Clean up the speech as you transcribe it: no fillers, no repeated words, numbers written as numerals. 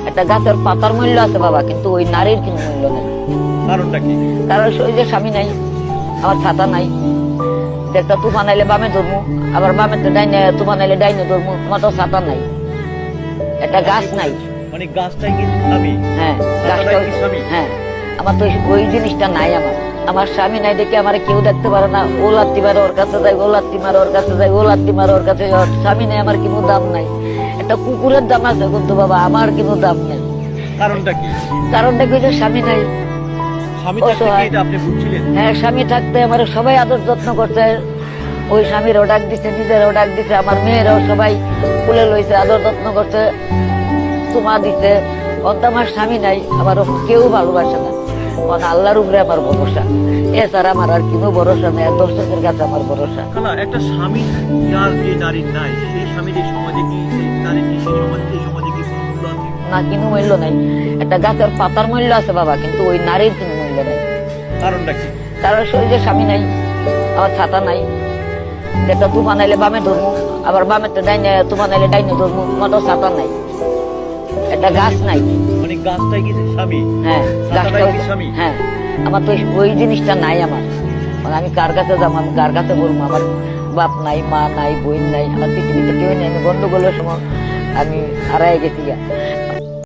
একটা গাছের পাতার মূল্য আছে বাবা, কিন্তু ওই নারীর কোনো মূল্য নেই। কারণটা কি? কারণ ওই যে স্বামী নাই, আমার ছাতা নাই, একটা তুফান আইলে বামে ধরবো, আবার বামে তো ডাইনে তুফান আইলে ডাইনে ধরবো, আমার তো ছাতা নাই, একটা গাছ নাই। মানে গাছটাই কি স্বামী? হ্যাঁ, গাছটা ছাতাটাই কি স্বামী? হ্যাঁ, আমার তো ওই জিনিসটা নাই। আমার স্বামী নাই দেখে আমার কেউ দেখতে পারে না। ও লাত্তি মারে ওর কাছে যাই, ও লাত্তি মারে ওর কাছে যাই, ও লাত্তি মারে ওর কাছে যাই। স্বামী নাই, আমার কোনো দাম নাই। একটা কুকুরের দাম আছে, কিন্তু বাবা আমার কোনো দাম নেই। কারণটা কি? কারণটা কি যে স্বামী নাই। স্বামী থাকতে কি এটা আপনি বুঝছিলেন? হ্যাঁ, স্বামী থাকতে আমার সবাই আদর যত্ন করছে। ওই স্বামীরও ডাক দিচ্ছে, নিজেরও ডাক দিচ্ছে, আমার মেয়েরাও সবাই কুলে লইছে, আদর যত্ন করছে, তোমা দিচ্ছে। অন্ত আমার স্বামী নাই, আমার কেউ ভালোবাসে না। কারণ আল্লাহর উপরে আমার ভরসা, এছাড়া আমার আর কোনো ভরসা নেই। আর দর্শকের কাছে আমার ভরসা। না, একটা স্বামী যার যে নারীর নাই, সেই স্বামীর এই সমাজে কি, সেই নারীর কি সেই সমাজে কি কোনো মূল্য আছে? না, কোনো মূল্য নাই। একটা গাছের পাতার মূল্য আছে বাবা, কিন্তু ওই নারীর কোনো মূল্য নেই। কারণটা কি? কারণ ওই যে স্বামী নাই, আমার ছাতা নাই, একটা তুফান আইলে বামে ধরবো, আবার বামে তো ডাইনে তুফান আইলে ডাইনে ধরবো, আমার তো ছাতা নাই, একটা গাছ নাই। মানে গাছটাই কি স্বামী? হ্যাঁ, ছাতাটাই গাছটা কি স্বামী? হ্যাঁ, আমার তো ওই জিনিসটা নাই। মানে আমি কার কাছে যাবো, আমি কার কাছে বলবো? আমার বাপ নাই, মা নাই, বোন নাই, আমার পৃথিবীতে কেউ নেই। আমি গন্ডগোলের সময় আমি হারাই গেছি।